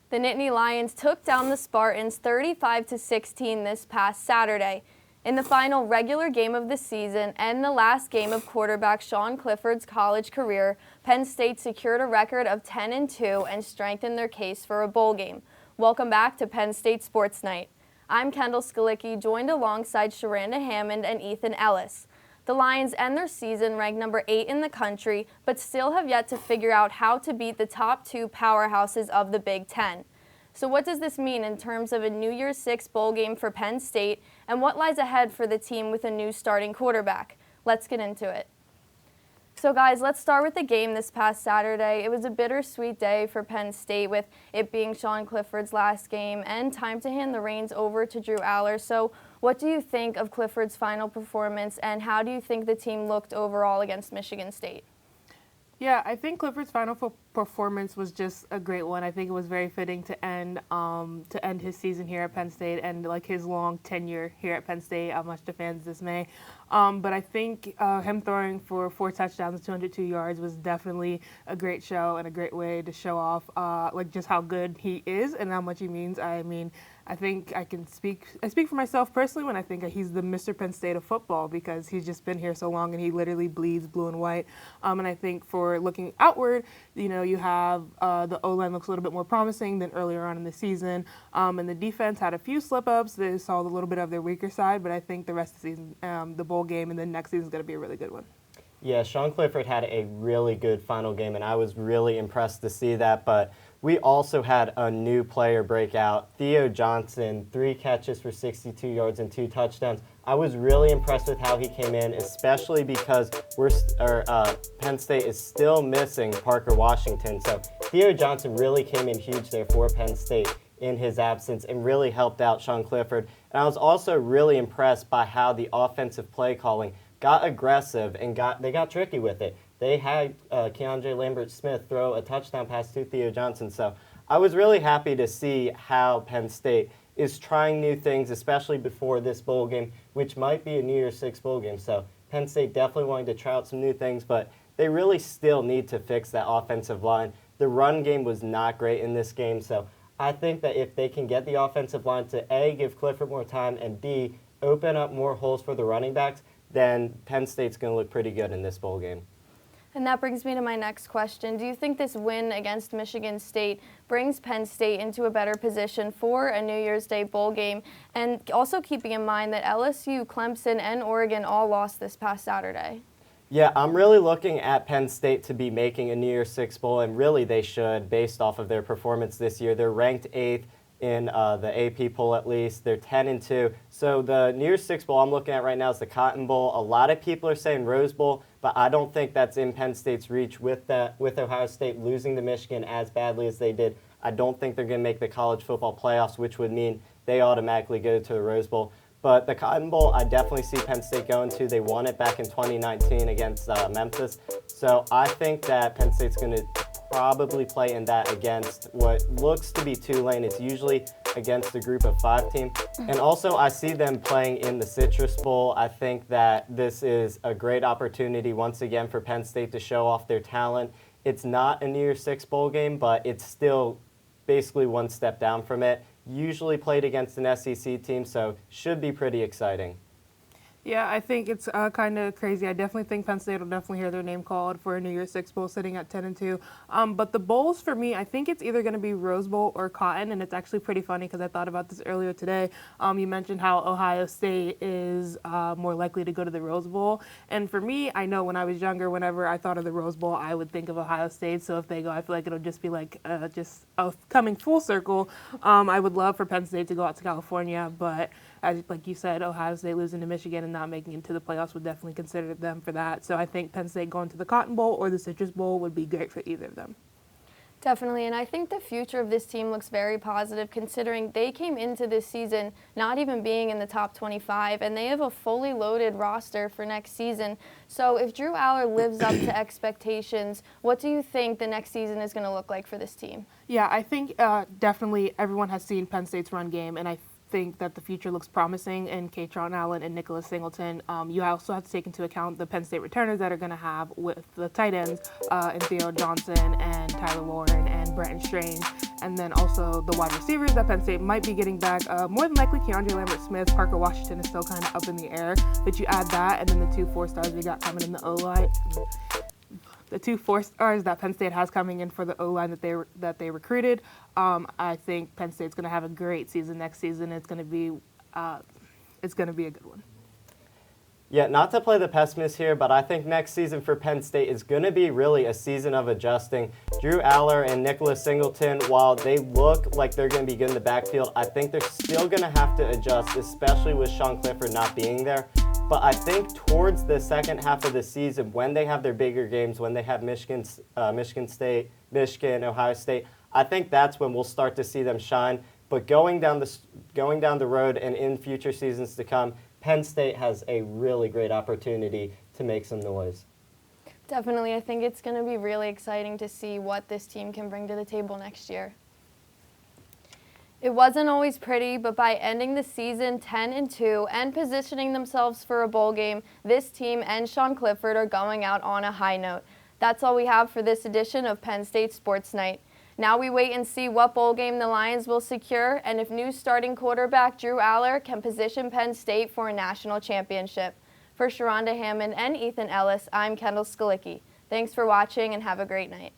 The Nittany Lions took down the Spartans 35-16 this past Saturday. In the final regular game of the season and the last game of quarterback Sean Clifford's college career, Penn State secured a record of 10-2 and strengthened their case for a bowl game. Welcome back to Penn State Sports Night. I'm Kendall Stalicky, joined alongside CheRanda Hammond and Ethan Ellis. The Lions end their season ranked number 8 in the country, but still have yet to figure out how to beat the top two powerhouses of the Big Ten. So what does this mean in terms of a New Year's Six bowl game for Penn State, and what lies ahead for the team with a new starting quarterback? Let's get into it. So guys, let's start with the game this past Saturday. It was a bittersweet day for Penn State, with it being Sean Clifford's last game and time to hand the reins over to Drew Allar. So what do you think of Clifford's final performance, and how do you think the team looked overall against Michigan State? Yeah, I think Clifford's final performance was just a great one. I think it was very fitting to end his season here at Penn State and like his long tenure here at Penn State, much to fans' dismay. But I think him throwing for 4 touchdowns and 202 yards was definitely a great show and a great way to show off like just how good he is and how much he means. I think I speak for myself personally when I think he's the Mr. Penn State of football, because he's just been here so long and he literally bleeds blue and white. And I think for looking outward, you have the O-line looks a little bit more promising than earlier on in the season. And the defense had a few slip-ups. They saw a little bit of their weaker side, but I think the rest of the season, the bowl game and then next season is going to be a really good one. Yeah, Sean Clifford had a really good final game, and I was really impressed to see that. But we also had a new player break out, Theo Johnson, 3 catches for 62 yards and 2 touchdowns. I was really impressed with how he came in, especially because Penn State is still missing Parker Washington. So Theo Johnson really came in huge there for Penn State in his absence and really helped out Sean Clifford. And I was also really impressed by how the offensive play calling got aggressive and they got tricky with it. They had Keandre Lambert-Smith throw a touchdown pass to Theo Johnson. So I was really happy to see how Penn State is trying new things, especially before this bowl game, which might be a New Year's Six bowl game. So Penn State definitely wanting to try out some new things, but they really still need to fix that offensive line. The run game was not great in this game, so I think that if they can get the offensive line to A, give Clifford more time, and B, open up more holes for the running backs, then Penn State's going to look pretty good in this bowl game. And that brings me to my next question. Do you think this win against Michigan State brings Penn State into a better position for a New Year's Day bowl game? And also keeping in mind that LSU, Clemson, and Oregon all lost this past Saturday. Yeah, I'm really looking at Penn State to be making a New Year's Six bowl, and really they should, based off of their performance this year. They're ranked 8th in the AP poll at least. They're 10-2. So the New Year's Six bowl I'm looking at right now is the Cotton Bowl. A lot of people are saying Rose Bowl, but I don't think that's in Penn State's reach with Ohio State losing to Michigan as badly as they did. I don't think they're going to make the college football playoffs, which would mean they automatically go to the Rose Bowl. But the Cotton Bowl, I definitely see Penn State going to. They won it back in 2019 against Memphis. So I think that Penn State's going to probably play in that against what looks to be Tulane. It's usually against a group of 5 team. And also I see them playing in the Citrus Bowl. I think that this is a great opportunity once again for Penn State to show off their talent. It's not a New Year's Six bowl game, but it's still basically one step down from it. Usually played against an SEC team, so should be pretty exciting. Yeah, I think it's kind of crazy. I definitely think Penn State will definitely hear their name called for a New Year's Six bowl sitting at 10-2. But the bowls for me, I think it's either going to be Rose Bowl or Cotton, and it's actually pretty funny because I thought about this earlier today. You mentioned how Ohio State is more likely to go to the Rose Bowl. And for me, I know when I was younger, whenever I thought of the Rose Bowl, I would think of Ohio State. So if they go, I feel like it'll just be like coming full circle. I would love for Penn State to go out to California, but like you said, Ohio State losing to Michigan and not making it to the playoffs would definitely consider them for that. So I think Penn State going to the Cotton Bowl or the Citrus Bowl would be great for either of them. Definitely, and I think the future of this team looks very positive considering they came into this season not even being in the top 25, and they have a fully loaded roster for next season. So if Drew Allar lives up to expectations, what do you think the next season is going to look like for this team? Yeah, I think definitely everyone has seen Penn State's run game, and I think that the future looks promising in Kaytron Allen and Nicholas Singleton. You also have to take into account the Penn State returners that are going to have with the tight ends and Theo Johnson and Tyler Warren and Brenton Strange. and then also the wide receivers that Penn State might be getting back. More than likely, Keandre Lambert-Smith, Parker Washington is still kind of up in the air, but you add that, and then the 2 4-stars they got coming in the O-line. The 2 4-stars that Penn State has coming in for the O-line that they recruited. I think Penn State's going to have a great season next season. It's going to be a good one. Yeah, not to play the pessimist here, but I think next season for Penn State is going to be really a season of adjusting. Drew Aller and Nicholas Singleton, while they look like they're going to be good in the backfield, I think they're still going to have to adjust, especially with Sean Clifford not being there. But I think towards the second half of the season, when they have their bigger games, when they have Michigan State, Michigan, Ohio State, I think that's when we'll start to see them shine. But going down the road and in future seasons to come, Penn State has a really great opportunity to make some noise. Definitely. I think it's going to be really exciting to see what this team can bring to the table next year. It wasn't always pretty, but by ending the season 10-2 and positioning themselves for a bowl game, this team and Sean Clifford are going out on a high note. That's all we have for this edition of Penn State Sports Night. Now we wait and see what bowl game the Lions will secure and if new starting quarterback Drew Aller can position Penn State for a national championship. For CheRanda Hammond and Ethan Ellis, I'm Kendall Stalicky. Thanks for watching and have a great night.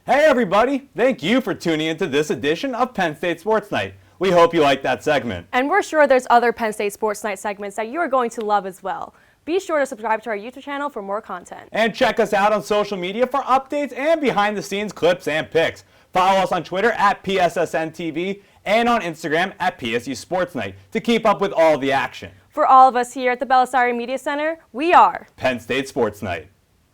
Hey everybody, thank you for tuning into this edition of Penn State Sports Night. We hope you liked that segment. And we're sure there's other Penn State Sports Night segments that you are going to love as well. Be sure to subscribe to our YouTube channel for more content. And check us out on social media for updates and behind-the-scenes clips and pics. Follow us on Twitter at PSSN TV and on Instagram at PSU Sports Night to keep up with all the action. For all of us here at the Belisari Media Center, we are Penn State Sports Night.